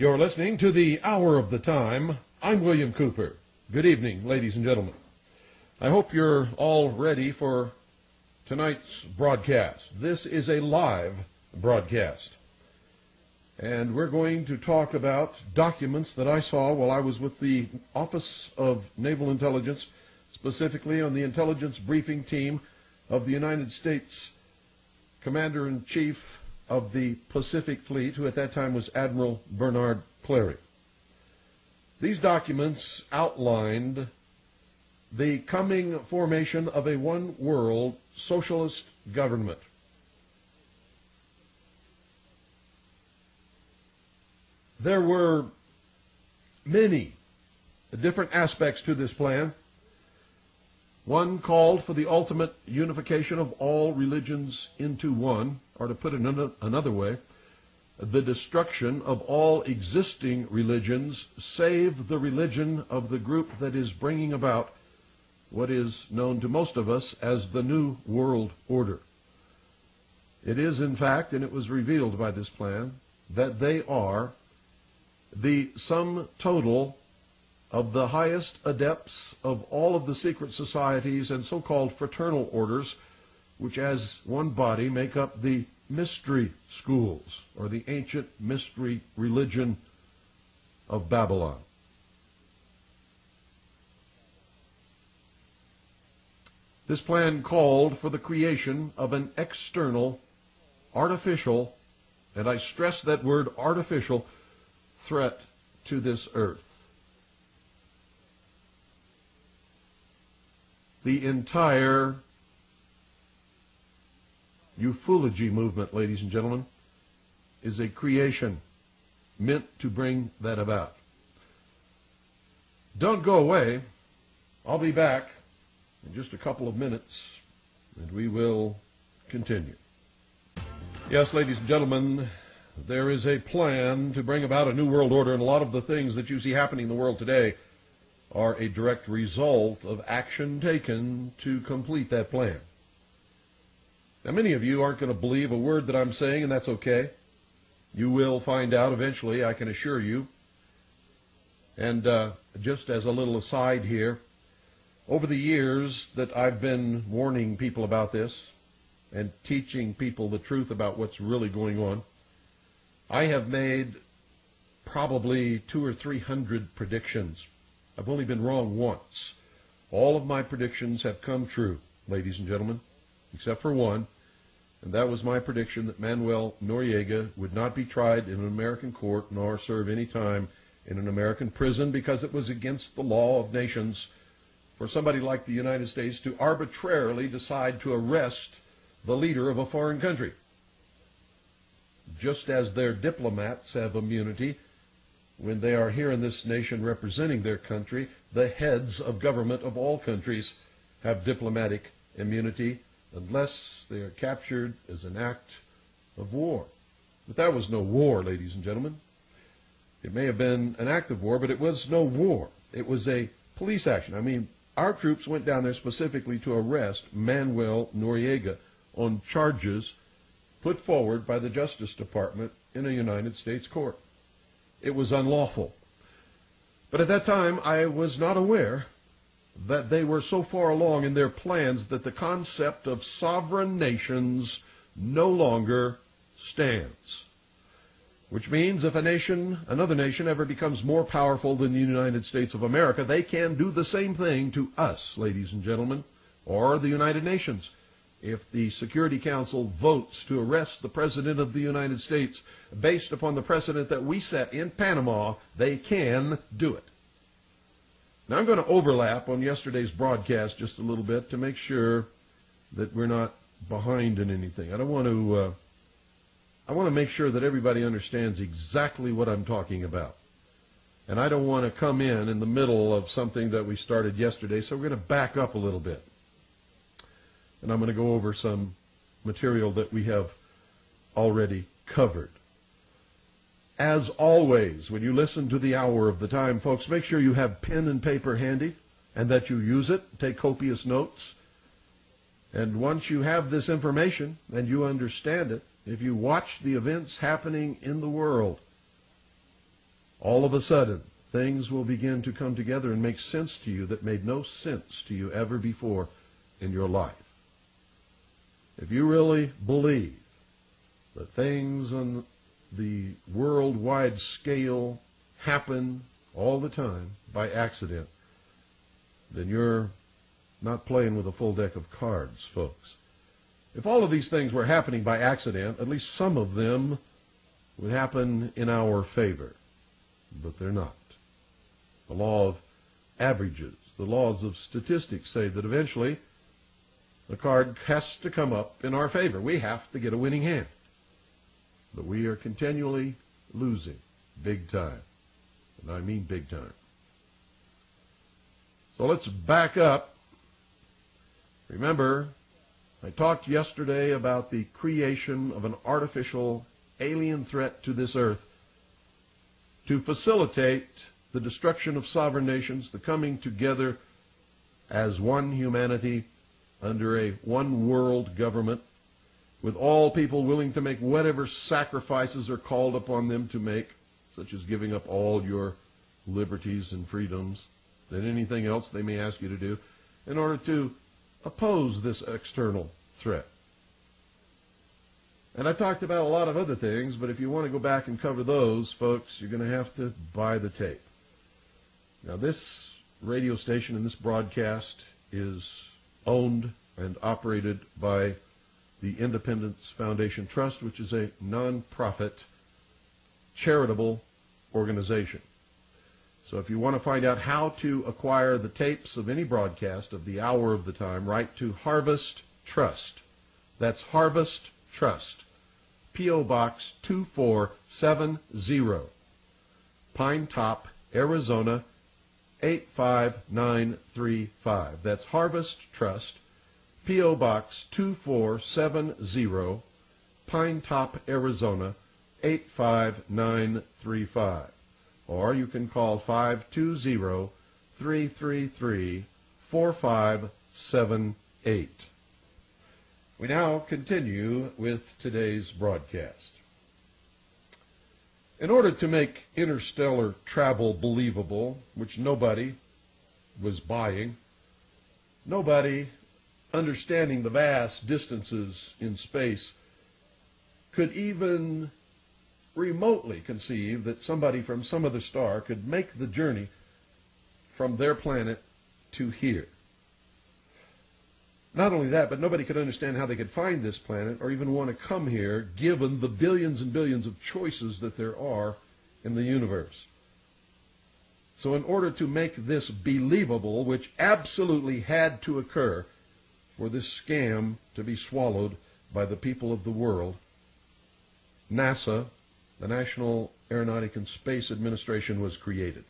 You're listening to the Hour of the Time. I'm William Cooper. Good evening, ladies and gentlemen. I hope you're all ready for tonight's broadcast. This is a live broadcast. And we're going to talk about documents that I saw while I was with the Office of Naval Intelligence, specifically on the intelligence briefing team of the United States Commander-in-Chief of the Pacific Fleet, who at that time was Admiral Bernard Clarey. These documents outlined the coming formation of a one-world socialist government. There were many different aspects to this plan. One called for the ultimate unification of all religions into one, or to put it another way, the destruction of all existing religions, save the religion of the group that is bringing about what is known to most of us as the New World Order. It is, in fact, and it was revealed by this plan, that they are the sum total of the highest adepts of all of the secret societies and so-called fraternal orders, which as one body make up the mystery schools, or the ancient mystery religion of Babylon. This plan called for the creation of an external, artificial, and I stress that word artificial, threat to this earth. The entire ufology movement, ladies and gentlemen, is a creation meant to bring that about. Don't go away. I'll be back in just a couple of minutes, and we will continue. Yes, ladies and gentlemen, there is a plan to bring about a new world order, and a lot of the things that you see happening in the world today are a direct result of action taken to complete that plan. Now, many of you aren't going to believe a word that I'm saying, and that's okay. You will find out eventually, I can assure you. And just as a little aside here, over the years that I've been warning people about this and teaching people the truth about what's really going on, I have made probably 200 or 300 predictions. I've only been wrong once. All of my predictions have come true, ladies and gentlemen, except for one, and that was my prediction that Manuel Noriega would not be tried in an American court nor serve any time in an American prison, because it was against the law of nations for somebody like the United States to arbitrarily decide to arrest the leader of a foreign country. Just as their diplomats have immunity when they are here in this nation representing their country, the heads of government of all countries have diplomatic immunity unless they are captured as an act of war. But that was no war, ladies and gentlemen. It may have been an act of war, but it was no war. It was a police action. I mean, our troops went down there specifically to arrest Manuel Noriega on charges put forward by the Justice Department in a United States court. It was unlawful. But at that time, I was not aware that they were so far along in their plans that the concept of sovereign nations no longer stands. Which means if another nation ever becomes more powerful than the United States of America, they can do the same thing to us, ladies and gentlemen, or the United Nations. If the Security Council votes to arrest the President of the United States based upon the precedent that we set in Panama, they can do it. Now, I'm going to overlap on yesterday's broadcast just a little bit to make sure that we're not behind in anything. I want to make sure that everybody understands exactly what I'm talking about. And I don't want to come in the middle of something that we started yesterday, so we're going to back up a little bit. And I'm going to go over some material that we have already covered. As always, when you listen to the Hour of the Time, folks, make sure you have pen and paper handy and that you use it. Take copious notes. And once you have this information and you understand it, if you watch the events happening in the world, all of a sudden, things will begin to come together and make sense to you that made no sense to you ever before in your life. If you really believe that things on the worldwide scale happen all the time by accident, then you're not playing with a full deck of cards, folks. If all of these things were happening by accident, at least some of them would happen in our favor. But they're not. The law of averages, the laws of statistics say that eventually the card has to come up in our favor. We have to get a winning hand. But we are continually losing big time. And I mean big time. So let's back up. Remember, I talked yesterday about the creation of an artificial alien threat to this earth to facilitate the destruction of sovereign nations, the coming together as one humanity under a one world government, with all people willing to make whatever sacrifices are called upon them to make, such as giving up all your liberties and freedoms and anything else they may ask you to do, in order to oppose this external threat. And I talked about a lot of other things, but if you want to go back and cover those, folks, you're going to have to buy the tape. Now, this radio station and this broadcast is owned and operated by the Independence Foundation Trust, which is a non-profit charitable organization. So if you want to find out how to acquire the tapes of any broadcast of the hour of the time, write to Harvest Trust. That's Harvest Trust. P.O. Box 2470, Pine Top, Arizona 85935. That's Harvest Trust. P.O. Box 2470, Pine Top, Arizona 85935. Or you can call 520-333-4578. We now continue with today's broadcast. In order to make interstellar travel believable, which nobody was buying, nobody understanding the vast distances in space could even remotely conceive that somebody from some other star could make the journey from their planet to here. Not only that, but nobody could understand how they could find this planet or even want to come here, given the billions and billions of choices that there are in the universe. So in order to make this believable, which absolutely had to occur for this scam to be swallowed by the people of the world, NASA, the National Aeronautic and Space Administration, was created.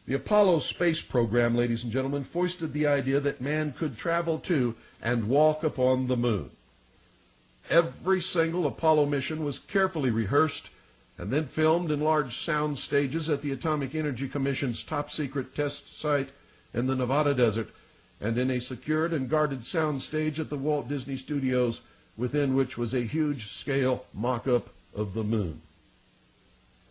The Apollo space program, ladies and gentlemen, foisted the idea that man could travel to and walk upon the moon. Every single Apollo mission was carefully rehearsed and then filmed in large sound stages at the Atomic Energy Commission's top-secret test site in the Nevada desert, and in a secured and guarded sound stage at the Walt Disney Studios, within which was a huge-scale mock-up of the moon.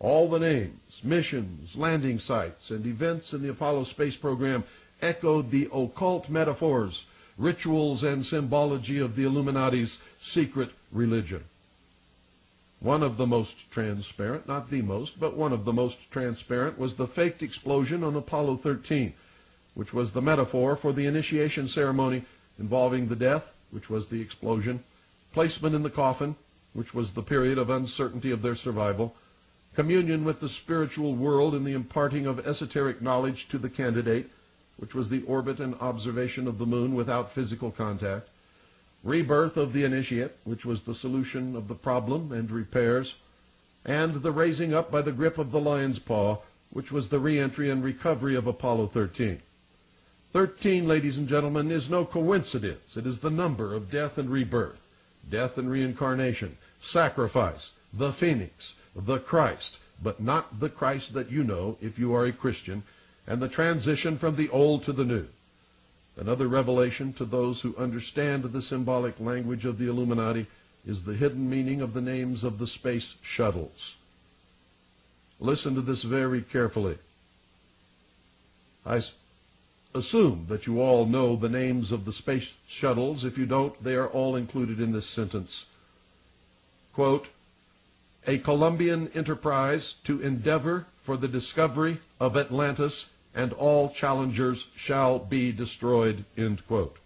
All the names, missions, landing sites, and events in the Apollo space program echoed the occult metaphors, rituals, and symbology of the Illuminati's secret religion. One of the most transparent, not the most, but one of the most transparent, was the faked explosion on Apollo 13, which was the metaphor for the initiation ceremony involving the death, which was the explosion, placement in the coffin, which was the period of uncertainty of their survival, communion with the spiritual world in the imparting of esoteric knowledge to the candidate, which was the orbit and observation of the moon without physical contact, rebirth of the initiate, which was the solution of the problem and repairs, and the raising up by the grip of the lion's paw, which was the re-entry and recovery of Apollo 13. 13, ladies and gentlemen, is no coincidence. It is the number of death and rebirth, death and reincarnation, sacrifice, the phoenix, the Christ, but not the Christ that you know if you are a Christian, and the transition from the old to the new. Another revelation to those who understand the symbolic language of the Illuminati is the hidden meaning of the names of the space shuttles. Listen to this very carefully. I assume that you all know the names of the space shuttles. If you don't, they are all included in this sentence. Quote, a Colombian enterprise to endeavor for the discovery of Atlantis, and all challengers shall be destroyed, end quote.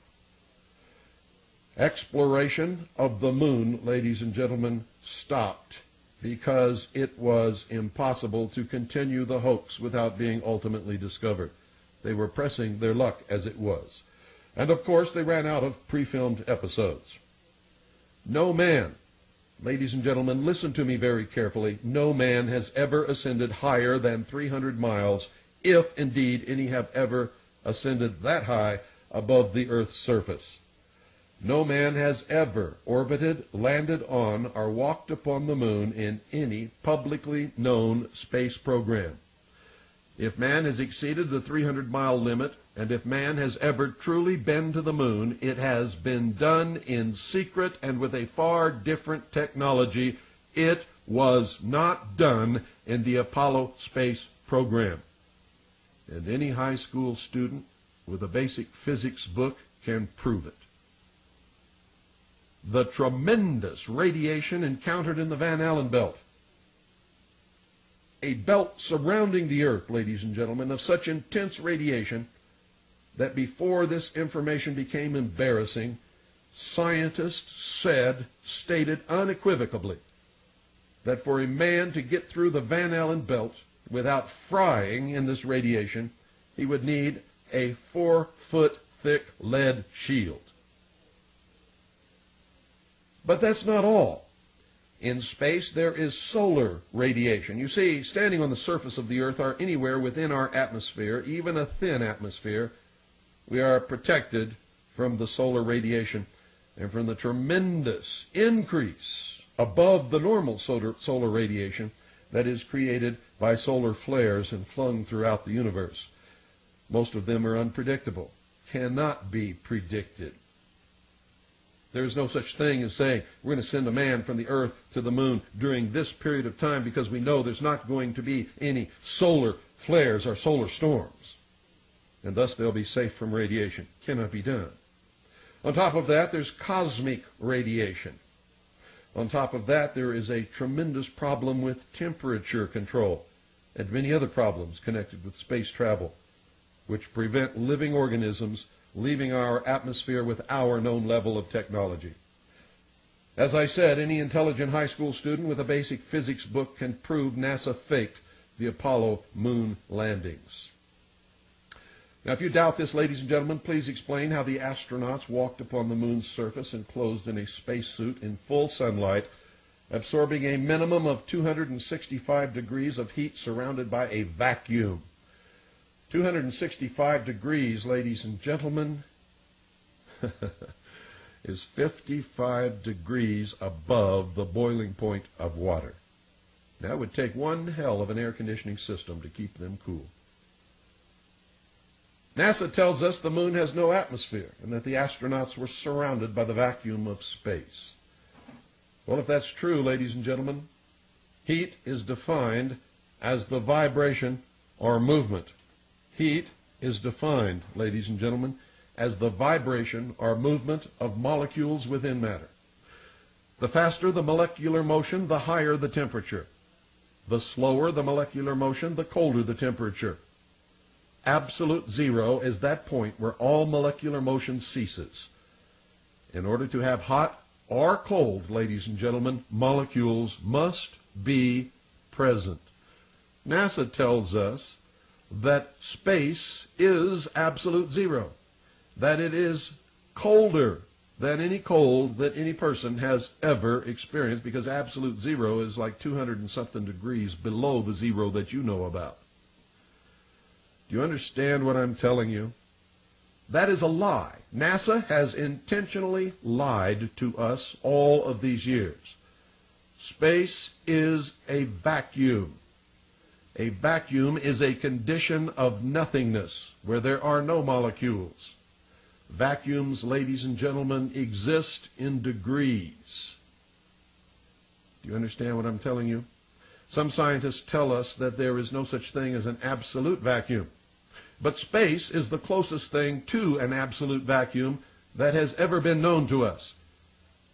Exploration of the moon, ladies and gentlemen, stopped because it was impossible to continue the hoax without being ultimately discovered. They were pressing their luck as it was. And of course, they ran out of pre-filmed episodes. No man, ladies and gentlemen, listen to me very carefully, no man has ever ascended higher than 300 miles, if indeed any have ever ascended that high above the Earth's surface. No man has ever orbited, landed on, or walked upon the moon in any publicly known space program. If man has exceeded the 300-mile limit, and if man has ever truly been to the moon, it has been done in secret and with a far different technology. It was not done in the Apollo space program. And any high school student with a basic physics book can prove it. The tremendous radiation encountered in the Van Allen belt, a belt surrounding the Earth, ladies and gentlemen, of such intense radiation that before this information became embarrassing, scientists stated unequivocally that for a man to get through the Van Allen belt without frying in this radiation, he would need a 4-foot-thick lead shield. But that's not all. In space, there is solar radiation. You see, standing on the surface of the Earth or anywhere within our atmosphere, even a thin atmosphere, we are protected from the solar radiation and from the tremendous increase above the normal solar radiation that is created by solar flares and flung throughout the universe. Most of them are unpredictable, cannot be predicted. There is no such thing as saying we're going to send a man from the Earth to the moon during this period of time because we know there's not going to be any solar flares or solar storms, and thus they'll be safe from radiation. Cannot be done. On top of that, there's cosmic radiation. On top of that, there is a tremendous problem with temperature control and many other problems connected with space travel, which prevent living organisms leaving our atmosphere with our known level of technology. As I said, any intelligent high school student with a basic physics book can prove NASA faked the Apollo moon landings. Now, if you doubt this, ladies and gentlemen, please explain how the astronauts walked upon the moon's surface enclosed in a spacesuit in full sunlight, absorbing a minimum of 265 degrees of heat surrounded by a vacuum. 265 degrees, ladies and gentlemen, is 55 degrees above the boiling point of water. Now, it would take one hell of an air conditioning system to keep them cool. NASA tells us the moon has no atmosphere and that the astronauts were surrounded by the vacuum of space. Well, if that's true, ladies and gentlemen, heat is defined as the vibration or movement. Heat is defined, ladies and gentlemen, as the vibration or movement of molecules within matter. The faster the molecular motion, the higher the temperature. The slower the molecular motion, the colder the temperature. Absolute zero is that point where all molecular motion ceases. In order to have hot or cold, ladies and gentlemen, molecules must be present. NASA tells us that space is absolute zero, that it is colder than any cold that any person has ever experienced, because absolute zero is like 200 and something degrees below the zero that you know about. Do you understand what I'm telling you? That is a lie. NASA has intentionally lied to us all of these years. Space is a vacuum. A vacuum is a condition of nothingness where there are no molecules. Vacuums, ladies and gentlemen, exist in degrees. Do you understand what I'm telling you? Some scientists tell us that there is no such thing as an absolute vacuum. But space is the closest thing to an absolute vacuum that has ever been known to us.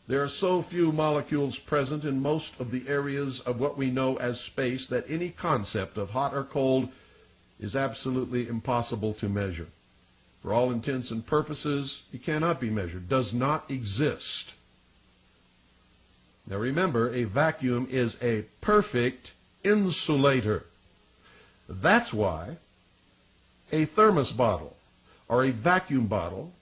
There are so few molecules present in most of the areas of what we know as space that any concept of hot or cold is absolutely impossible to measure. For all intents and purposes, it cannot be measured, does not exist. Now remember, a vacuum is a perfect insulator. That's why a thermos bottle or a vacuum bottle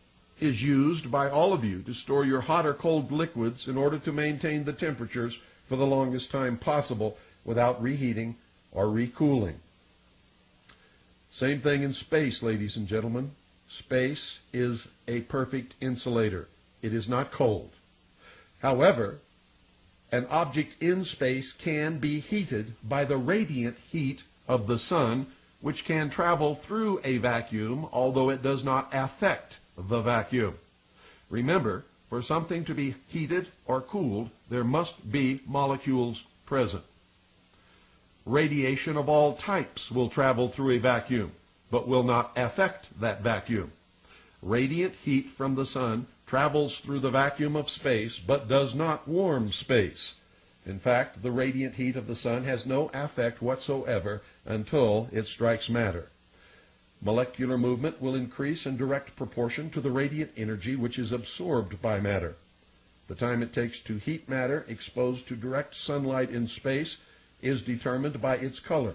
is used by all of you to store your hot or cold liquids in order to maintain the temperatures for the longest time possible without reheating or recooling. Same thing in space, ladies and gentlemen. Space is a perfect insulator. It is not cold. However, an object in space can be heated by the radiant heat of the sun, which can travel through a vacuum, although it does not affect the vacuum. Remember, for something to be heated or cooled, there must be molecules present. Radiation of all types will travel through a vacuum, but will not affect that vacuum. Radiant heat from the sun travels through the vacuum of space, but does not warm space. In fact, the radiant heat of the sun has no effect whatsoever until it strikes matter. Molecular movement will increase in direct proportion to the radiant energy which is absorbed by matter. The time it takes to heat matter exposed to direct sunlight in space is determined by its color,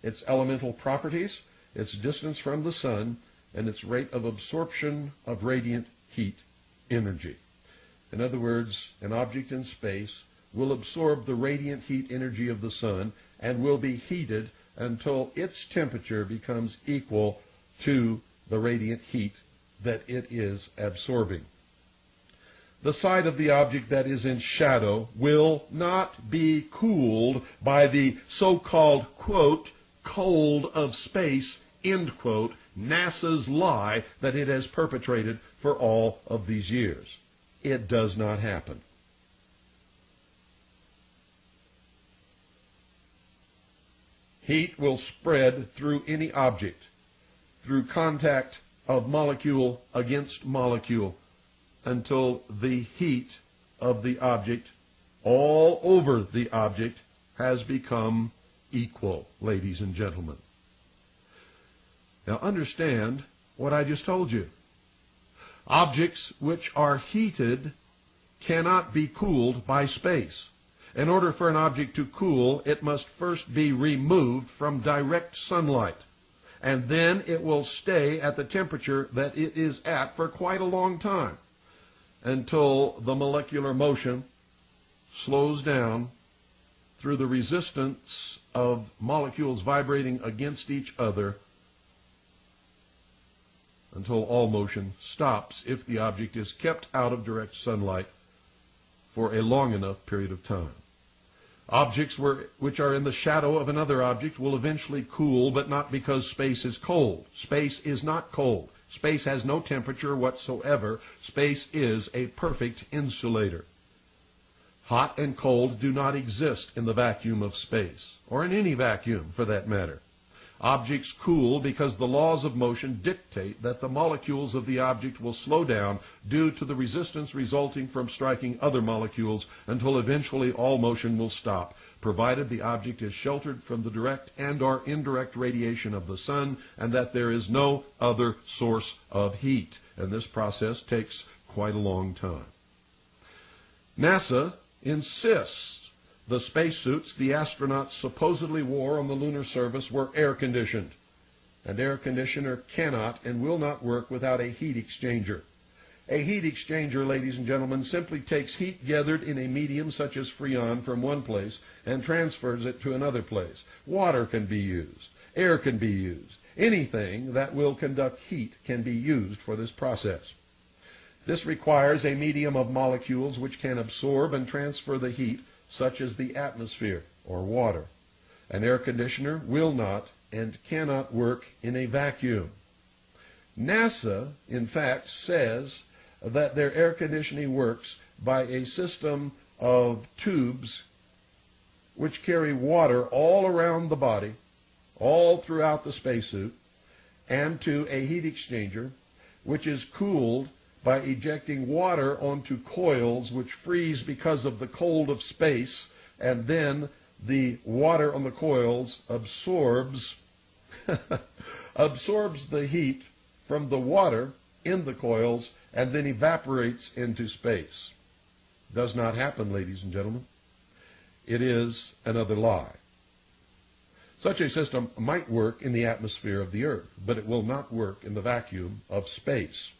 its elemental properties, its distance from the sun, and its rate of absorption of radiant heat energy. In other words, an object in space will absorb the radiant heat energy of the sun and will be heated until its temperature becomes equal to the radiant heat that it is absorbing. The side of the object that is in shadow will not be cooled by the so-called, quote, cold of space, end quote, NASA's lie that it has perpetrated for all of these years. It does not happen. Heat will spread through any object, through contact of molecule against molecule, until the heat of the object all over the object has become equal, ladies and gentlemen. Now understand what I just told you. Objects which are heated cannot be cooled by space. In order for an object to cool, it must first be removed from direct sunlight, and then it will stay at the temperature that it is at for quite a long time, until the molecular motion slows down through the resistance of molecules vibrating against each other, until all motion stops if the object is kept out of direct sunlight for a long enough period of time. Objects which are in the shadow of another object will eventually cool, but not because space is cold. Space is not cold. Space has no temperature whatsoever. Space is a perfect insulator. Hot and cold do not exist in the vacuum of space, or in any vacuum for that matter. Objects cool because the laws of motion dictate that the molecules of the object will slow down due to the resistance resulting from striking other molecules until eventually all motion will stop, provided the object is sheltered from the direct and or indirect radiation of the sun and that there is no other source of heat. And this process takes quite a long time. NASA insists the spacesuits the astronauts supposedly wore on the lunar surface were air-conditioned. An air conditioner cannot and will not work without a heat exchanger. A heat exchanger, ladies and gentlemen, simply takes heat gathered in a medium such as Freon from one place and transfers it to another place. Water can be used. Air can be used. Anything that will conduct heat can be used for this process. This requires a medium of molecules which can absorb and transfer the heat, such as the atmosphere or water. An air conditioner will not and cannot work in a vacuum. NASA, in fact, says that their air conditioning works by a system of tubes which carry water all around the body, all throughout the spacesuit, and to a heat exchanger, which is cooled by ejecting water onto coils which freeze because of the cold of space, and then the water on the coils absorbs the heat from the water in the coils and then evaporates into space. Does not happen, ladies and gentlemen. It is another lie. Such a system might work in the atmosphere of the Earth, but it will not work in the vacuum of space.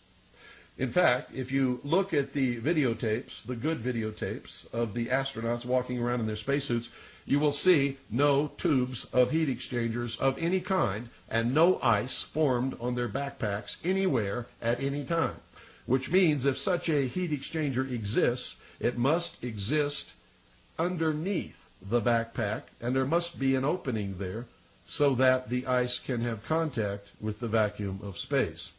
In fact, if you look at the videotapes, the good videotapes of the astronauts walking around in their spacesuits, you will see no tubes of heat exchangers of any kind and no ice formed on their backpacks anywhere at any time. Which means if such a heat exchanger exists, it must exist underneath the backpack, and there must be an opening there so that the ice can have contact with the vacuum of space.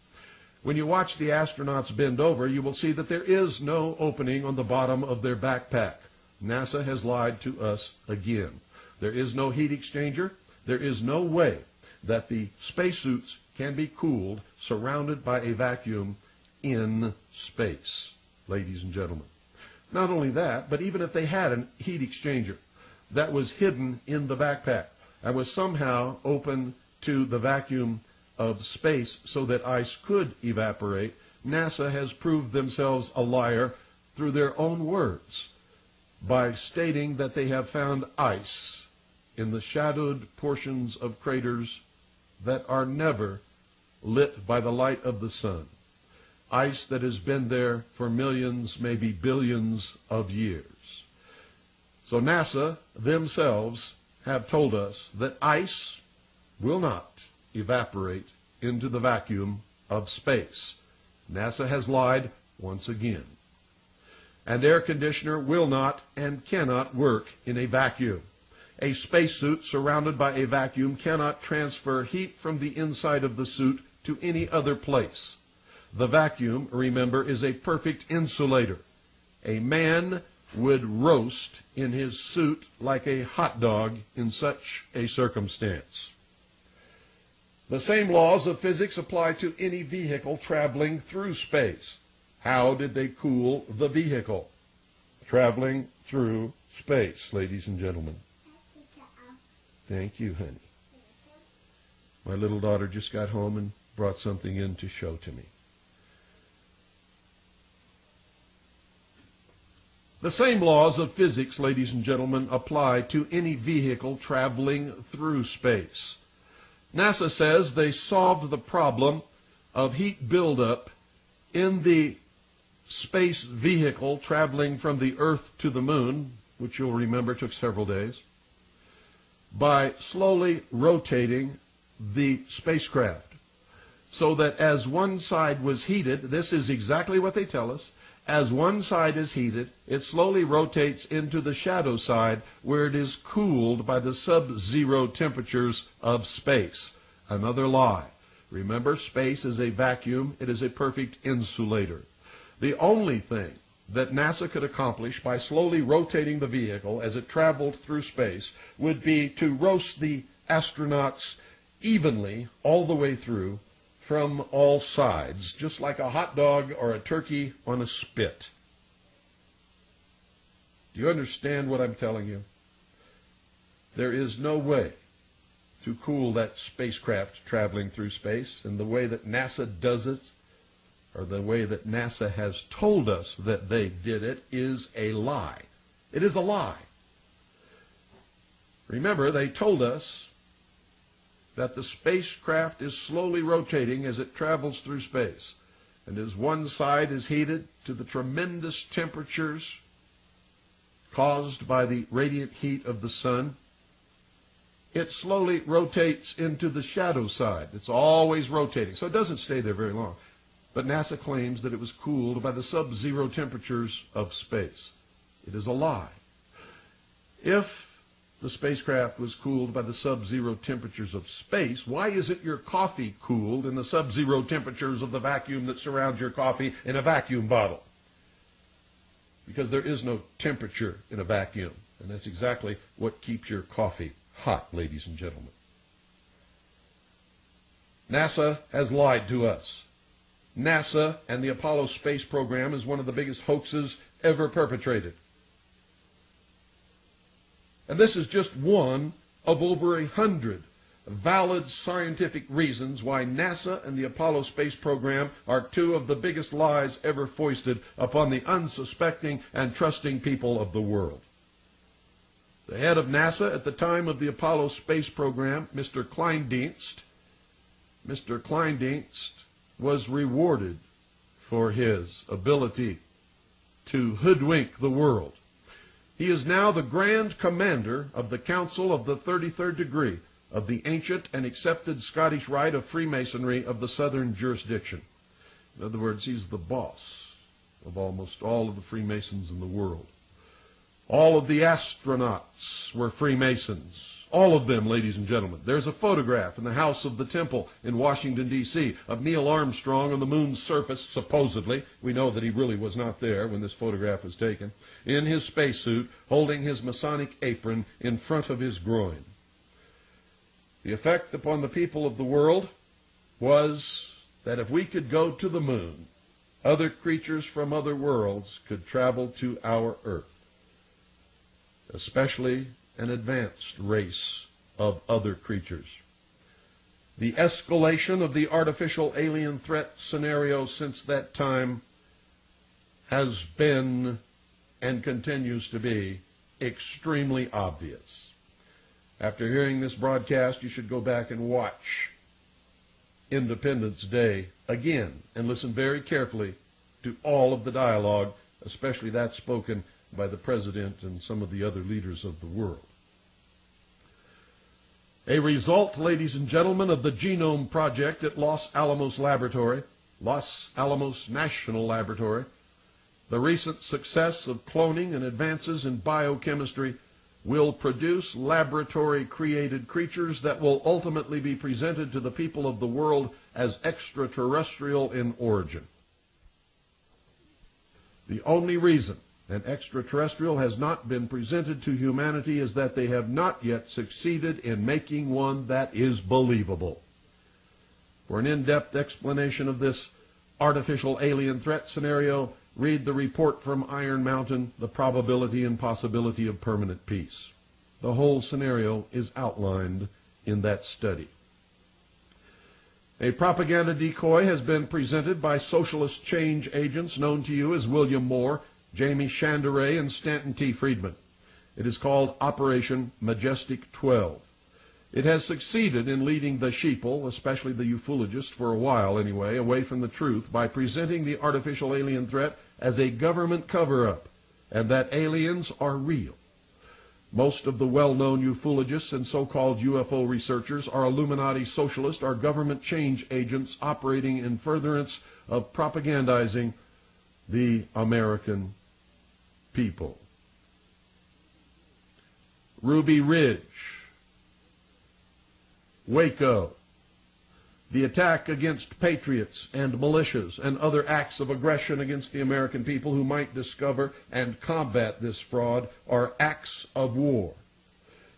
When you watch the astronauts bend over, you will see that there is no opening on the bottom of their backpack. NASA has lied to us again. There is no heat exchanger. There is no way that the spacesuits can be cooled surrounded by a vacuum in space, ladies and gentlemen. Not only that, but even if they had a heat exchanger that was hidden in the backpack and was somehow open to the vacuum of space so that ice could evaporate, NASA has proved themselves a liar through their own words by stating that they have found ice in the shadowed portions of craters that are never lit by the light of the sun. Ice that has been there for millions, maybe billions of years. So NASA themselves have told us that ice will not evaporate into the vacuum of space. NASA has lied once again. An air conditioner will not and cannot work in a vacuum. A spacesuit surrounded by a vacuum cannot transfer heat from the inside of the suit to any other place. The vacuum, remember, is a perfect insulator. A man would roast in his suit like a hot dog in such a circumstance. The same laws of physics apply to any vehicle traveling through space. How did they cool the vehicle? Traveling through space, ladies and gentlemen. Thank you, honey. My little daughter just got home and brought something in to show to me. The same laws of physics, ladies and gentlemen, apply to any vehicle traveling through space. NASA says they solved the problem of heat buildup in the space vehicle traveling from the Earth to the Moon, which you'll remember took several days, by slowly rotating the spacecraft so that as one side was heated, this is exactly what they tell us, as one side is heated, it slowly rotates into the shadow side where it is cooled by the sub-zero temperatures of space. Another lie. Remember, space is a vacuum. It is a perfect insulator. The only thing that NASA could accomplish by slowly rotating the vehicle as it traveled through space would be to roast the astronauts evenly all the way through from all sides, just like a hot dog or a turkey on a spit. Do you understand what I'm telling you? There is no way to cool that spacecraft traveling through space, and the way that NASA does it, or the way that NASA has told us that they did it, is a lie. It is a lie. Remember, they told us that the spacecraft is slowly rotating as it travels through space. And as one side is heated to the tremendous temperatures caused by the radiant heat of the sun, it slowly rotates into the shadow side. It's always rotating, so it doesn't stay there very long. But NASA claims that it was cooled by the sub-zero temperatures of space. It is a lie. If the spacecraft was cooled by the sub-zero temperatures of space, why isn't your coffee cooled in the sub-zero temperatures of the vacuum that surrounds your coffee in a vacuum bottle? Because there is no temperature in a vacuum. And that's exactly what keeps your coffee hot, ladies and gentlemen. NASA has lied to us. NASA and the Apollo space program is one of the biggest hoaxes ever perpetrated. And this is just one of over 100 valid scientific reasons why NASA and the Apollo space program are two of the biggest lies ever foisted upon the unsuspecting and trusting people of the world. The head of NASA at the time of the Apollo space program, Mr. Kleindienst, was rewarded for his ability to hoodwink the world. He is now the Grand Commander of the Council of the 33rd Degree of the ancient and accepted Scottish rite of Freemasonry of the Southern Jurisdiction. In other words, he's the boss of almost all of the Freemasons in the world. All of the astronauts were Freemasons. All of them, ladies and gentlemen. There's a photograph in the House of the Temple in Washington, D.C. of Neil Armstrong on the moon's surface, supposedly. We know that he really was not there when this photograph was taken. In his spacesuit, holding his Masonic apron in front of his groin. The effect upon the people of the world was that if we could go to the moon, other creatures from other worlds could travel to our Earth, especially an advanced race of other creatures. The escalation of the artificial alien threat scenario since that time has been and continues to be extremely obvious. After hearing this broadcast, you should go back and watch Independence Day again and listen very carefully to all of the dialogue, especially that spoken by the President and some of the other leaders of the world. A result, ladies and gentlemen, of the Genome Project at Los Alamos National Laboratory, the recent success of cloning and advances in biochemistry will produce laboratory-created creatures that will ultimately be presented to the people of the world as extraterrestrial in origin. The only reason an extraterrestrial has not been presented to humanity is that they have not yet succeeded in making one that is believable. For an in-depth explanation of this artificial alien threat scenario, read the report from Iron Mountain, The Probability and Possibility of Permanent Peace. The whole scenario is outlined in that study. A propaganda decoy has been presented by socialist change agents known to you as William Moore, Jamie Chanderay, and Stanton T. Friedman. It is called Operation Majestytwelve. It has succeeded in leading the sheeple, especially the ufologists for a while anyway, away from the truth by presenting the artificial alien threat as a government cover-up, and that aliens are real. Most of the well-known ufologists and so-called UFO researchers are Illuminati socialists or government change agents operating in furtherance of propagandizing the American people. Ruby Ridge, Waco, the attack against patriots and militias and other acts of aggression against the American people who might discover and combat this fraud are acts of war.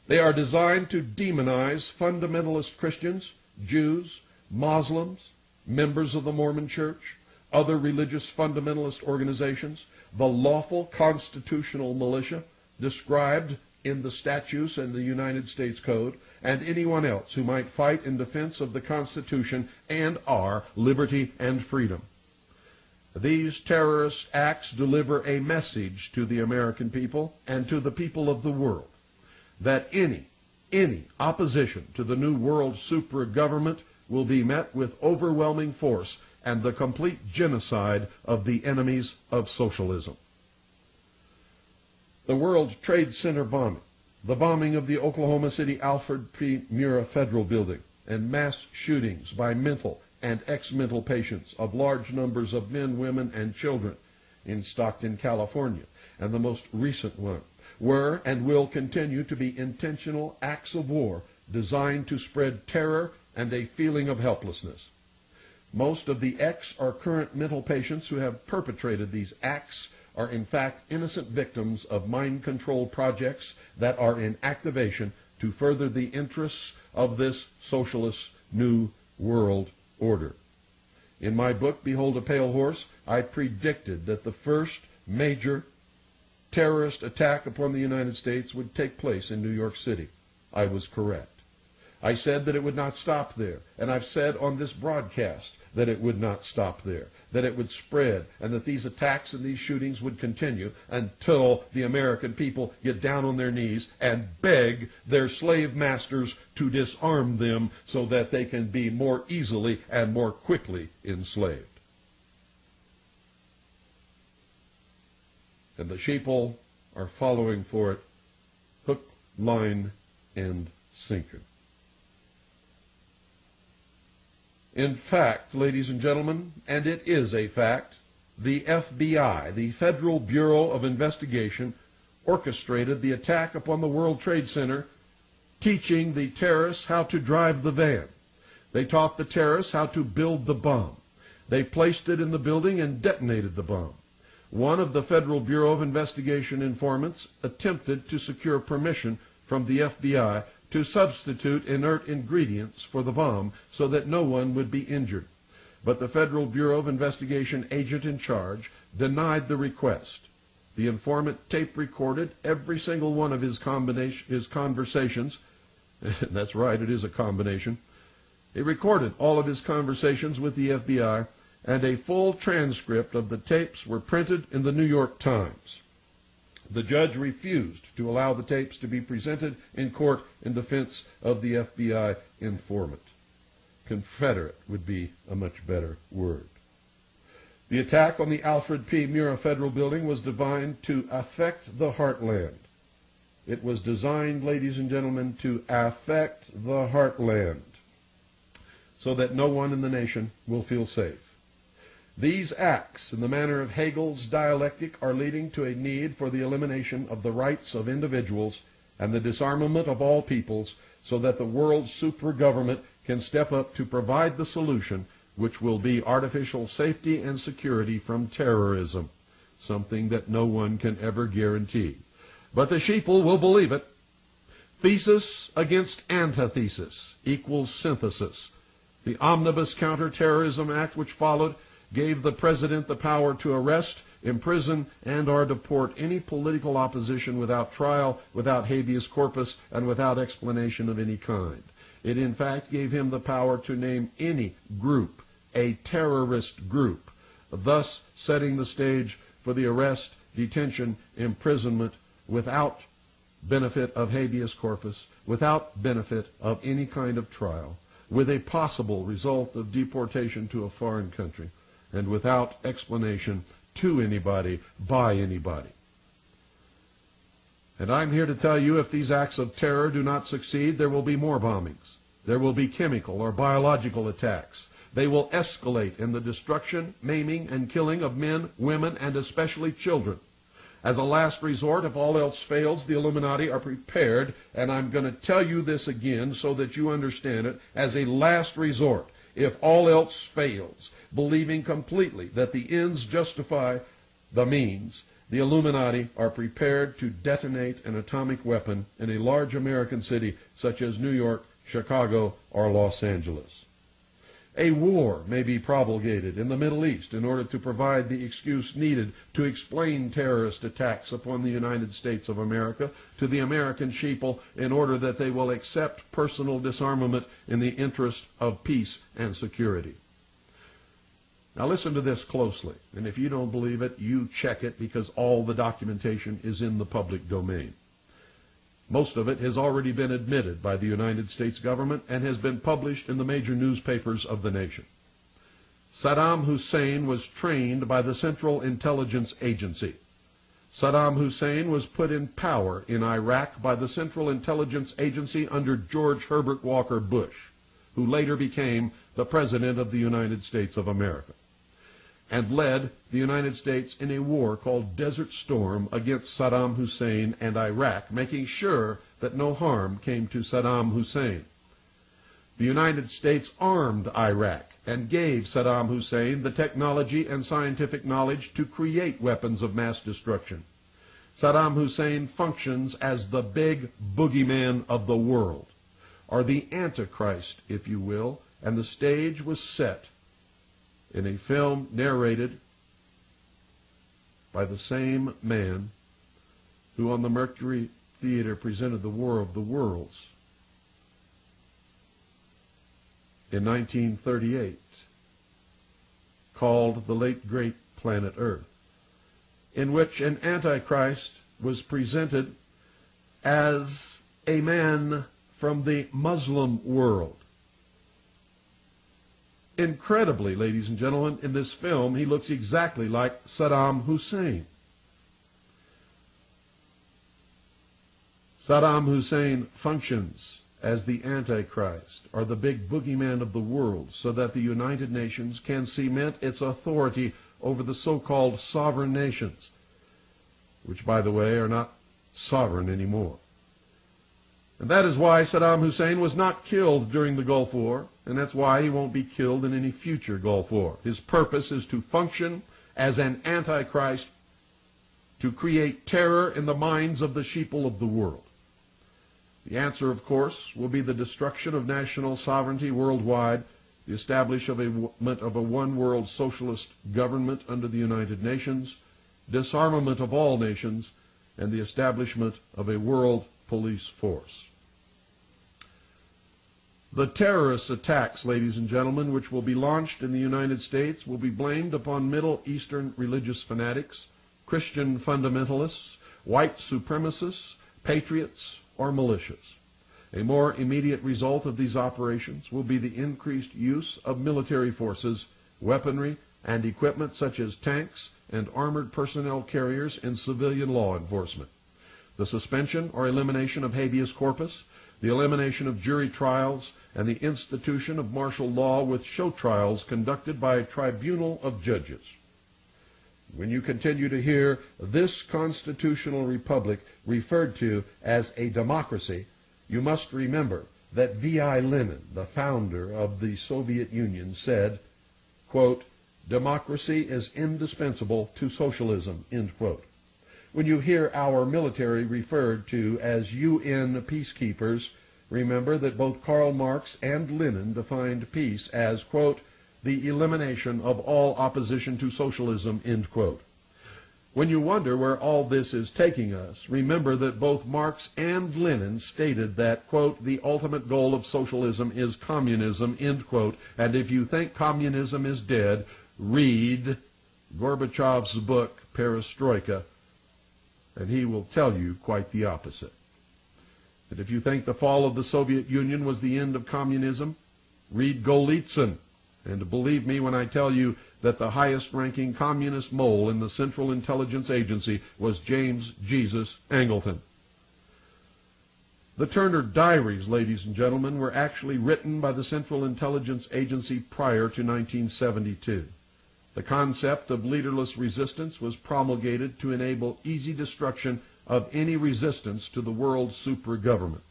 They are designed to demonize fundamentalist Christians, Jews, Muslims, members of the Mormon Church, other religious fundamentalist organizations, the lawful constitutional militia described in the statutes and the United States Code, and anyone else who might fight in defense of the Constitution and our liberty and freedom. These terrorist acts deliver a message to the American people and to the people of the world that any opposition to the new world supra-government will be met with overwhelming force and the complete genocide of the enemies of socialism. The World Trade Center bombing, the bombing of the Oklahoma City Alfred P. Murrah Federal Building, and mass shootings by mental and ex-mental patients of large numbers of men, women, and children in Stockton, California, and the most recent one, were and will continue to be intentional acts of war designed to spread terror and a feeling of helplessness. Most of the ex or current mental patients who have perpetrated these acts are in fact innocent victims of mind control projects that are in activation to further the interests of this socialist new world order. In my book, Behold a Pale Horse, I predicted that the first major terrorist attack upon the United States would take place in New York City. I was correct. I said that it would not stop there, and I've said on this broadcast that it would not stop there, that it would spread, and that these attacks and these shootings would continue until the American people get down on their knees and beg their slave masters to disarm them so that they can be more easily and more quickly enslaved. And the sheeple are following for it, hook, line, and sinker. In fact, ladies and gentlemen, and it is a fact, the FBI, the Federal Bureau of Investigation, orchestrated the attack upon the World Trade Center, teaching the terrorists how to drive the van. They taught the terrorists how to build the bomb. They placed it in the building and detonated the bomb. One of the Federal Bureau of Investigation informants attempted to secure permission from the FBI to substitute inert ingredients for the bomb so that no one would be injured. But the Federal Bureau of Investigation agent in charge denied the request. The informant tape recorded every single one of his conversations. That's right, it is a combination. He recorded all of his conversations with the FBI, and a full transcript of the tapes were printed in the New York Times. The judge refused to allow the tapes to be presented in court in defense of the FBI informant. Confederate would be a much better word. The attack on the Alfred P. Murrah Federal Building was designed to affect the heartland. It was designed, ladies and gentlemen, to affect the heartland so that no one in the nation will feel safe. These acts, in the manner of Hegel's dialectic, are leading to a need for the elimination of the rights of individuals and the disarmament of all peoples so that the world's super-government can step up to provide the solution, which will be artificial safety and security from terrorism, something that no one can ever guarantee. But the sheeple will believe it. Thesis against antithesis equals synthesis. The Omnibus Counterterrorism Act, which followed, gave the President the power to arrest, imprison, and or deport any political opposition without trial, without habeas corpus, and without explanation of any kind. It in fact gave him the power to name any group a terrorist group, thus setting the stage for the arrest, detention, imprisonment without benefit of habeas corpus, without benefit of any kind of trial, with a possible result of deportation to a foreign country, and without explanation to anybody, by anybody. And I'm here to tell you, if these acts of terror do not succeed, there will be more bombings. There will be chemical or biological attacks. They will escalate in the destruction, maiming, and killing of men, women, and especially children. As a last resort, if all else fails, the Illuminati are prepared, and I'm going to tell you this again so that you understand it, as a last resort, if all else fails, believing completely that the ends justify the means, the Illuminati are prepared to detonate an atomic weapon in a large American city such as New York, Chicago, or Los Angeles. A war may be promulgated in the Middle East in order to provide the excuse needed to explain terrorist attacks upon the United States of America to the American sheeple in order that they will accept personal disarmament in the interest of peace and security. Now listen to this closely, and if you don't believe it, you check it, because all the documentation is in the public domain. Most of it has already been admitted by the United States government and has been published in the major newspapers of the nation. Saddam Hussein was trained by the Central Intelligence Agency. Saddam Hussein was put in power in Iraq by the Central Intelligence Agency under George Herbert Walker Bush, who later became the President of the United States of America, and led the United States in a war called Desert Storm against Saddam Hussein and Iraq, making sure that no harm came to Saddam Hussein. The United States armed Iraq and gave Saddam Hussein the technology and scientific knowledge to create weapons of mass destruction. Saddam Hussein functions as the big boogeyman of the world, or the Antichrist, if you will, and the stage was set in a film narrated by the same man who on the Mercury Theater presented the War of the Worlds in 1938, called The Late Great Planet Earth, in which an Antichrist was presented as a man from the Muslim world. Incredibly, ladies and gentlemen, in this film, he looks exactly like Saddam Hussein. Saddam Hussein functions as the Antichrist, or the big boogeyman of the world, so that the United Nations can cement its authority over the so-called sovereign nations, which, by the way, are not sovereign anymore. And that is why Saddam Hussein was not killed during the Gulf War, and that's why he won't be killed in any future Gulf War. His purpose is to function as an Antichrist to create terror in the minds of the sheeple of the world. The answer, of course, will be the destruction of national sovereignty worldwide, the establishment of a one-world socialist government under the United Nations, disarmament of all nations, and the establishment of a world police force. The terrorist attacks, ladies and gentlemen, which will be launched in the United States will be blamed upon Middle Eastern religious fanatics, Christian fundamentalists, white supremacists, patriots, or militias. A more immediate result of these operations will be the increased use of military forces, weaponry, and equipment such as tanks and armored personnel carriers in civilian law enforcement. The suspension or elimination of habeas corpus, the elimination of jury trials, and the institution of martial law with show trials conducted by a tribunal of judges. When you continue to hear this constitutional republic referred to as a democracy, you must remember that V.I. Lenin, the founder of the Soviet Union, said, quote, "Democracy is indispensable to socialism," end quote. When you hear our military referred to as UN peacekeepers, remember that both Karl Marx and Lenin defined peace as, quote, "the elimination of all opposition to socialism," end quote. When you wonder where all this is taking us, remember that both Marx and Lenin stated that, quote, "the ultimate goal of socialism is communism," end quote. And if you think communism is dead, read Gorbachev's book, Perestroika, and he will tell you quite the opposite. And if you think the fall of the Soviet Union was the end of communism, read Golitsyn. And believe me when I tell you that the highest-ranking communist mole in the Central Intelligence Agency was James Jesus Angleton. The Turner Diaries, ladies and gentlemen, were actually written by the Central Intelligence Agency prior to 1972. The concept of leaderless resistance was promulgated to enable easy destruction of any resistance to the world super-government.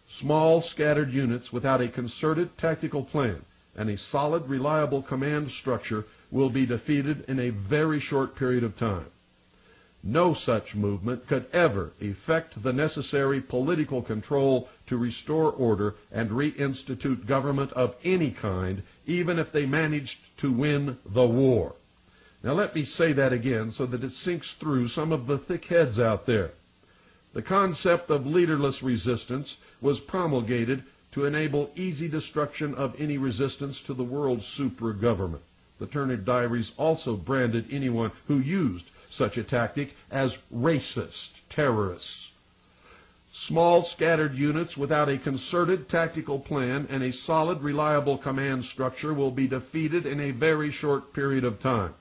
Small, scattered units without a concerted tactical plan and a solid, reliable command structure will be defeated in a very short period of time. No such movement could ever effect the necessary political control to restore order and reinstitute government of any kind, even if they managed to win the war. Now let me say that again so that it sinks through some of the thick heads out there. The concept of leaderless resistance was promulgated to enable easy destruction of any resistance to the world super-government. The Turner Diaries also branded anyone who used such a tactic as racist terrorists. Small, scattered units without a concerted tactical plan and a solid, reliable command structure will be defeated in a very short period of time.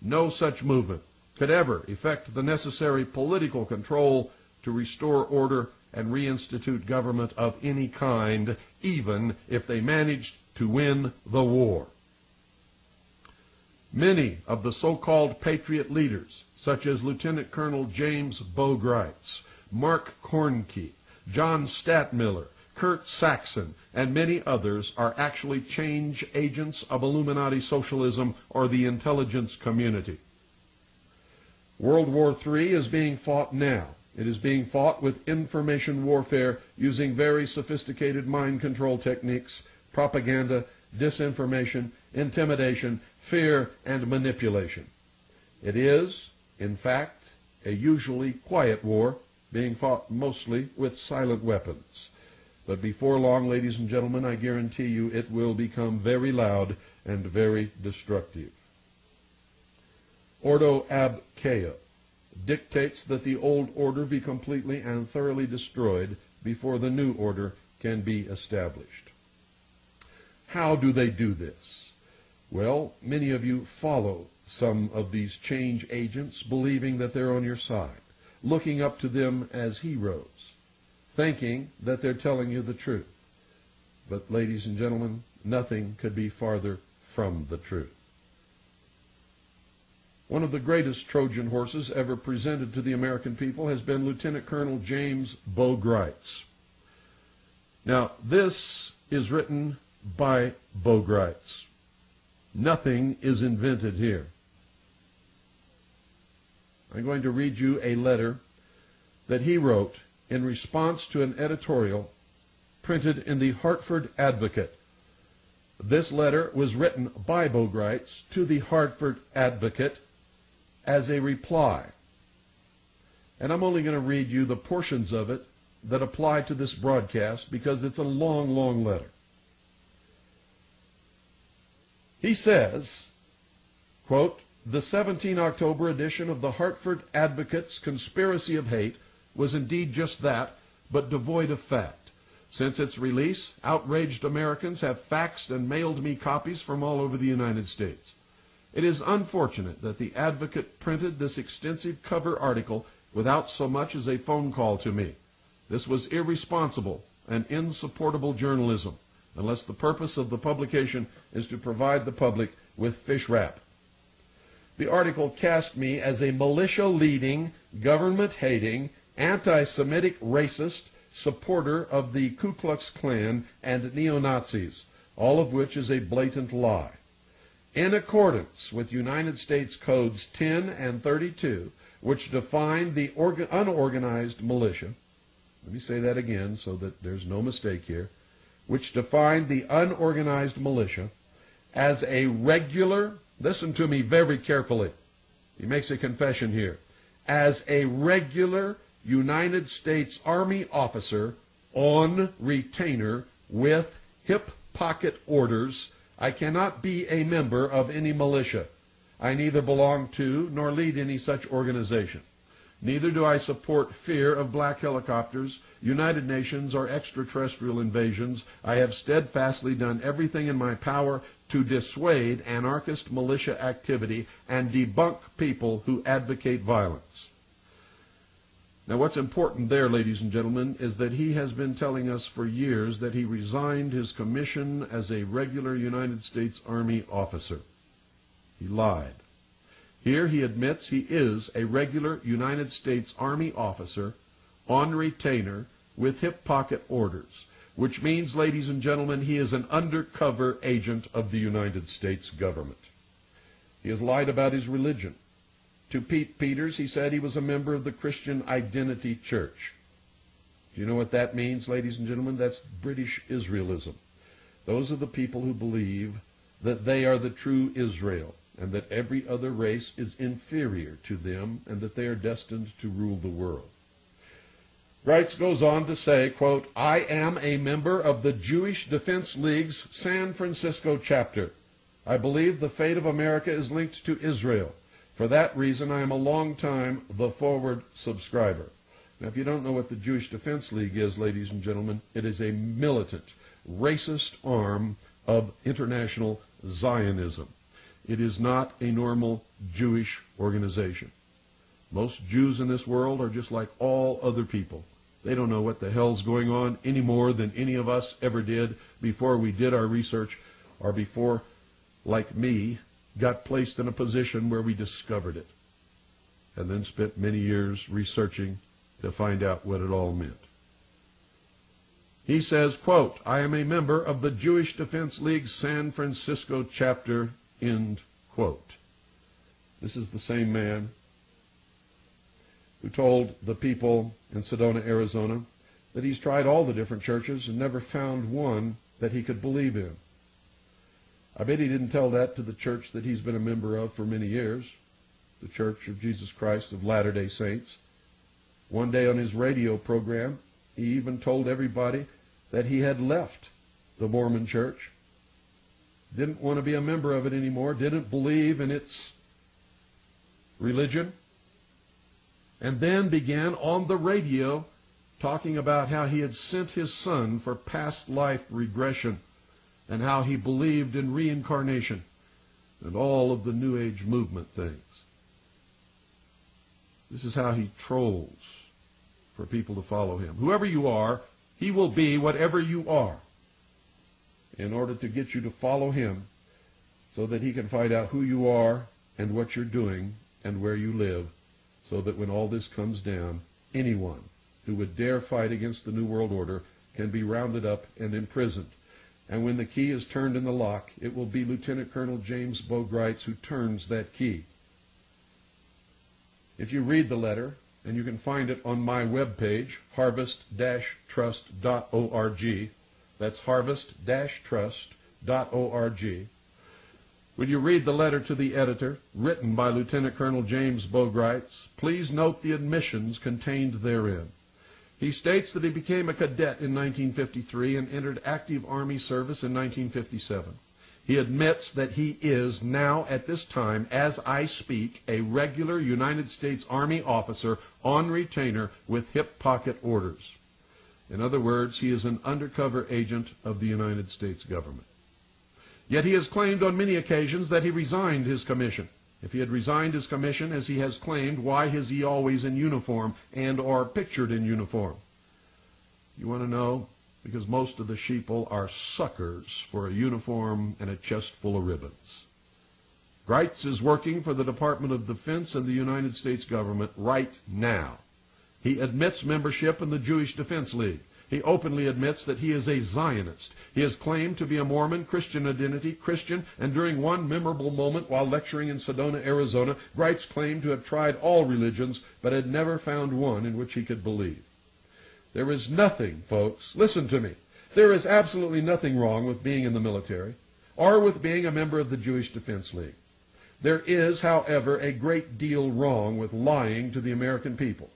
No such movement could ever effect the necessary political control to restore order and reinstitute government of any kind, even if they managed to win the war. Many of the so-called patriot leaders, such as Lieutenant Colonel James Bogreitz, Mark Kornke, John Statmiller, Kurt Saxon, and many others are actually change agents of Illuminati socialism or the intelligence community. World War III is being fought now. It is being fought with information warfare using very sophisticated mind control techniques, propaganda, disinformation, intimidation, fear, and manipulation. It is, in fact, a usually quiet war being fought mostly with silent weapons. But before long, ladies and gentlemen, I guarantee you it will become very loud and very destructive. Ordo ab chao dictates that the old order be completely and thoroughly destroyed before the new order can be established. How do they do this? Well, many of you follow some of these change agents, believing that they're on your side, looking up to them as heroes, thinking that they're telling you the truth. But, ladies and gentlemen, nothing could be farther from the truth. One of the greatest Trojan horses ever presented to the American people has been Lieutenant Colonel James Bo Gritz. Now, this is written by Bo Gritz. Nothing is invented here. I'm going to read you a letter that he wrote in response to an editorial printed in the Hartford Advocate. This letter was written by Bo Gritz to the Hartford Advocate as a reply. And I'm only going to read you the portions of it that apply to this broadcast because it's a long, long letter. He says, quote, "The 17 October edition of the Hartford Advocate's Conspiracy of Hate was indeed just that, but devoid of fact. Since its release, outraged Americans have faxed and mailed me copies from all over the United States. It is unfortunate that the Advocate printed this extensive cover article without so much as a phone call to me. This was irresponsible and insupportable journalism, unless the purpose of the publication is to provide the public with fish wrap. The article cast me as a militia-leading, government-hating, anti-Semitic racist supporter of the Ku Klux Klan and neo-Nazis, all of which is a blatant lie. In accordance with United States Codes 10 and 32, which define the unorganized militia, let me say that again so that there's no mistake here, which define the unorganized militia as a regular, listen to me very carefully, he makes a confession here, as a regular United States Army officer on retainer with hip pocket orders, I cannot be a member of any militia. I neither belong to nor lead any such organization. Neither do I support fear of black helicopters, United Nations, or extraterrestrial invasions. I have steadfastly done everything in my power to dissuade anarchist militia activity and debunk people who advocate violence." Now, what's important there, ladies and gentlemen, is that he has been telling us for years that he resigned his commission as a regular United States Army officer. He lied. Here he admits he is a regular United States Army officer on retainer with hip pocket orders, which means, ladies and gentlemen, he is an undercover agent of the United States government. He has lied about his religion. To Pete Peters, he said he was a member of the Christian Identity Church. Do you know what that means, ladies and gentlemen? That's British Israelism. Those are the people who believe that they are the true Israel and that every other race is inferior to them and that they are destined to rule the world. Gritz goes on to say, quote, "I am a member of the Jewish Defense League's San Francisco chapter. I believe the fate of America is linked to Israel. For that reason, I am a long-time The Forward subscriber." Now, if you don't know what the Jewish Defense League is, ladies and gentlemen, it is a militant, racist arm of international Zionism. It is not a normal Jewish organization. Most Jews in this world are just like all other people. They don't know what the hell's going on any more than any of us ever did before we did our research or before, like me, got placed in a position where we discovered it and then spent many years researching to find out what it all meant. He says, quote, "I am a member of the Jewish Defense League San Francisco chapter," end quote. This is the same man who told the people in Sedona, Arizona, that he's tried all the different churches and never found one that he could believe in. I bet he didn't tell that to the church that he's been a member of for many years, the Church of Jesus Christ of Latter-day Saints. One day on his radio program, he even told everybody that he had left the Mormon Church, didn't want to be a member of it anymore, didn't believe in its religion, and then began on the radio talking about how he had sent his son for past life regression and how he believed in reincarnation and all of the New Age movement things. This is how he trolls for people to follow him. Whoever you are, he will be whatever you are in order to get you to follow him so that he can find out who you are and what you're doing and where you live, so that when all this comes down, anyone who would dare fight against the New World Order can be rounded up and imprisoned. And when the key is turned in the lock, it will be Lieutenant Colonel James Boegreitz who turns that key. If you read the letter, and you can find it on my webpage, harvest-trust.org, that's harvest-trust.org. When you read the letter to the editor, written by Lieutenant Colonel James Boegreitz, please note the admissions contained therein. He states that he became a cadet in 1953 and entered active Army service in 1957. He admits that he is now, at this time, as I speak, a regular United States Army officer on retainer with hip pocket orders. In other words, he is an undercover agent of the United States government. Yet he has claimed on many occasions that he resigned his commission. If he had resigned his commission, as he has claimed, why is he always in uniform and or pictured in uniform? You want to know? Because most of the sheeple are suckers for a uniform and a chest full of ribbons. Greitz is working for the Department of Defense and the United States government right now. He admits membership in the Jewish Defense League. He openly admits that he is a Zionist. He has claimed to be a Mormon, Christian identity, Christian, and during one memorable moment while lecturing in Sedona, Arizona, Greitz claimed to have tried all religions, but had never found one in which he could believe. There is nothing, folks, listen to me, there is absolutely nothing wrong with being in the military or with being a member of the Jewish Defense League. There is, however, a great deal wrong with lying to the American people.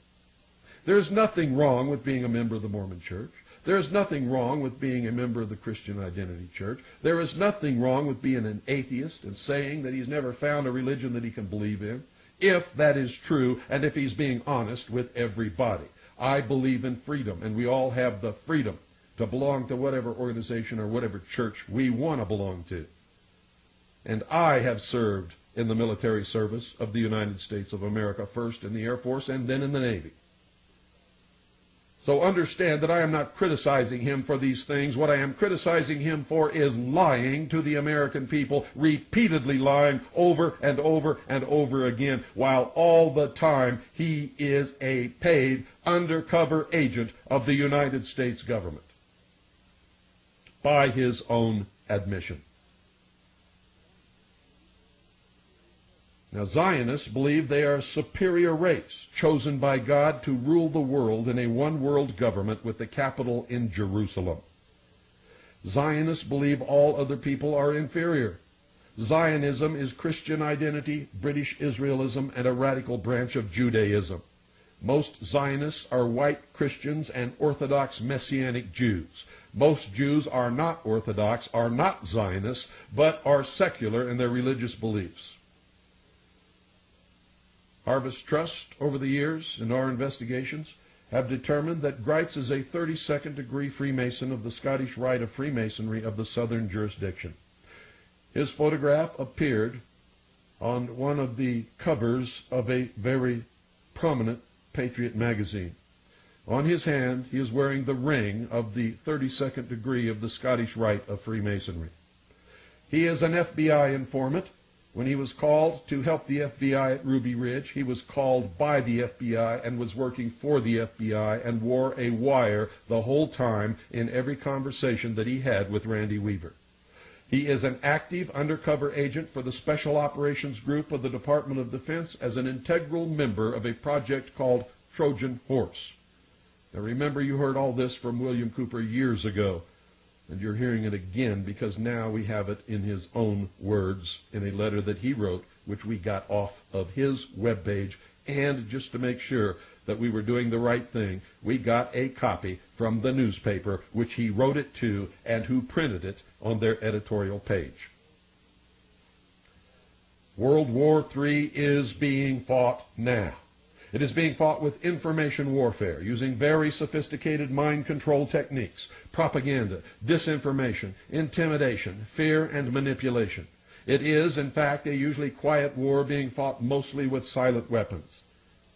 There is nothing wrong with being a member of the Mormon Church. There is nothing wrong with being a member of the Christian Identity Church. There is nothing wrong with being an atheist and saying that he's never found a religion that he can believe in, if that is true and if he's being honest with everybody. I believe in freedom, and we all have the freedom to belong to whatever organization or whatever church we want to belong to. And I have served in the military service of the United States of America, first in the Air Force and then in the Navy. So understand that I am not criticizing him for these things. What I am criticizing him for is lying to the American people, repeatedly lying over and over and over again, while all the time he is a paid undercover agent of the United States government, by his own admission. Now, Zionists believe they are a superior race, chosen by God to rule the world in a one-world government with the capital in Jerusalem. Zionists believe all other people are inferior. Zionism is Christian identity, British Israelism, and a radical branch of Judaism. Most Zionists are white Christians and Orthodox Messianic Jews. Most Jews are not Orthodox, are not Zionists, but are secular in their religious beliefs. Harvest Trust, over the years, in our investigations, have determined that Greitz is a 32nd degree Freemason of the Scottish Rite of Freemasonry of the Southern jurisdiction. His photograph appeared on one of the covers of a very prominent Patriot magazine. On his hand, he is wearing the ring of the 32nd degree of the Scottish Rite of Freemasonry. He is an FBI informant When he was called to help the FBI at Ruby Ridge, he was called by the FBI and was working for the FBI and wore a wire the whole time in every conversation that he had with Randy Weaver. He is an active undercover agent for the Special Operations Group of the Department of Defense as an integral member of a project called Trojan Horse. Now remember, you heard all this from William Cooper years ago, and you're hearing it again because now we have it in his own words in a letter that he wrote, which we got off of his webpage. And just to make sure that we were doing the right thing, we got a copy from the newspaper which he wrote it to and who printed it on their editorial page. World War III is being fought now. It is being fought with information warfare, using very sophisticated mind control techniques, propaganda, disinformation, intimidation, fear, and manipulation. It is, in fact, a usually quiet war being fought mostly with silent weapons.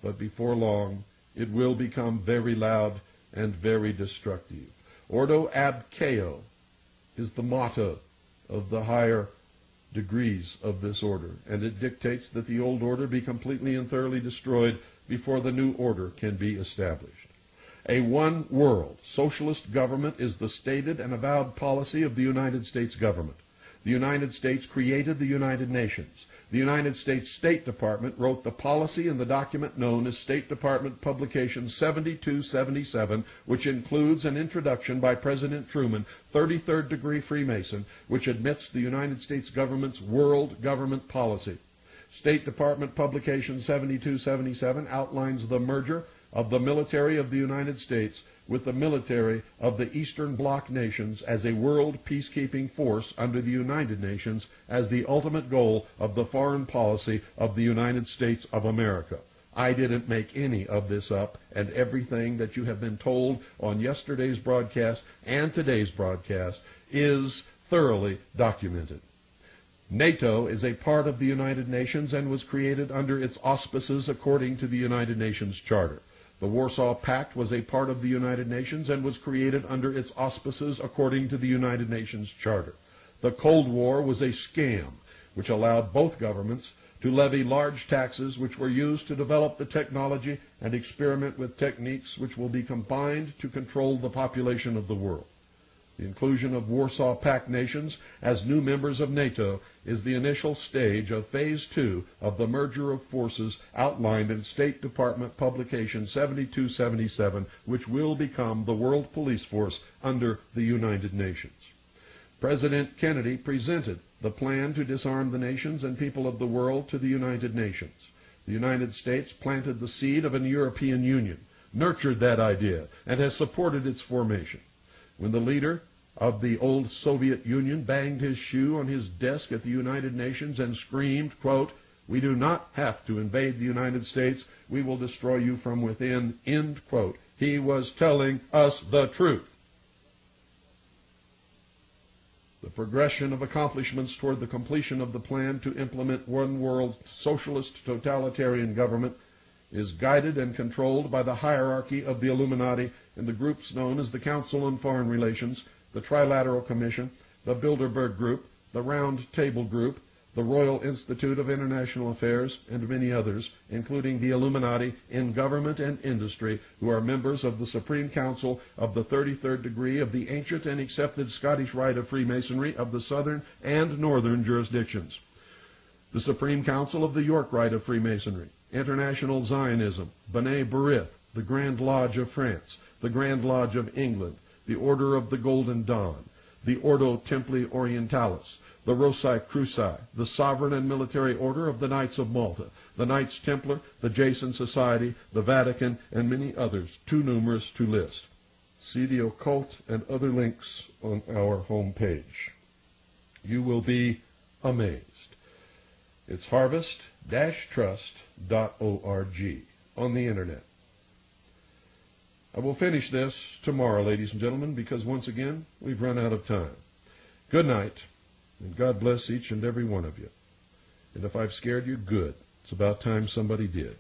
But before long, it will become very loud and very destructive. Ordo ab chao is the motto of the higher degrees of this order, and it dictates that the old order be completely and thoroughly destroyed before the new order can be established. A one-world socialist government is the stated and avowed policy of the United States government. The United States created the United Nations. The United States State Department wrote the policy in the document known as State Department Publication 7277, which includes an introduction by President Truman, 33rd degree Freemason, which admits the United States government's world government policy. State Department Publication 7277 outlines the merger of the military of the United States with the military of the Eastern Bloc nations as a world peacekeeping force under the United Nations as the ultimate goal of the foreign policy of the United States of America. I didn't make any of this up, and everything that you have been told on yesterday's broadcast and today's broadcast is thoroughly documented. NATO is a part of the United Nations and was created under its auspices according to the United Nations Charter. The Warsaw Pact was a part of the United Nations and was created under its auspices according to the United Nations Charter. The Cold War was a scam which allowed both governments to levy large taxes which were used to develop the technology and experiment with techniques which will be combined to control the population of the world. The inclusion of Warsaw Pact nations as new members of NATO is the initial stage of Phase 2 of the merger of forces outlined in State Department Publication 7277, which will become the World Police Force under the United Nations. President Kennedy presented the plan to disarm the nations and people of the world to the United Nations. The United States planted the seed of an European Union, nurtured that idea, and has supported its formation. When the leader of the old Soviet Union banged his shoe on his desk at the United Nations and screamed, quote, "We do not have to invade the United States. We will destroy you from within," end quote, he was telling us the truth. The progression of accomplishments toward the completion of the plan to implement one world socialist totalitarian government is guided and controlled by the hierarchy of the Illuminati and the groups known as the Council on Foreign Relations, the Trilateral Commission, the Bilderberg Group, the Round Table Group, the Royal Institute of International Affairs, and many others, including the Illuminati in government and industry, who are members of the Supreme Council of the 33rd degree of the ancient and accepted Scottish Rite of Freemasonry of the southern and northern jurisdictions. The Supreme Council of the York Rite of Freemasonry, International Zionism, B'nai B'rith, the Grand Lodge of France, the Grand Lodge of England, the Order of the Golden Dawn, the Ordo Templi Orientalis, the Rosicruci, the Sovereign and Military Order of the Knights of Malta, the Knights Templar, the Jason Society, the Vatican, and many others, too numerous to list. See the occult and other links on our homepage. You will be amazed. It's harvest-trust.org on the internet. I will finish this tomorrow, ladies and gentlemen, because once again, we've run out of time. Good night, and God bless each and every one of you. And if I've scared you, good. It's about time somebody did.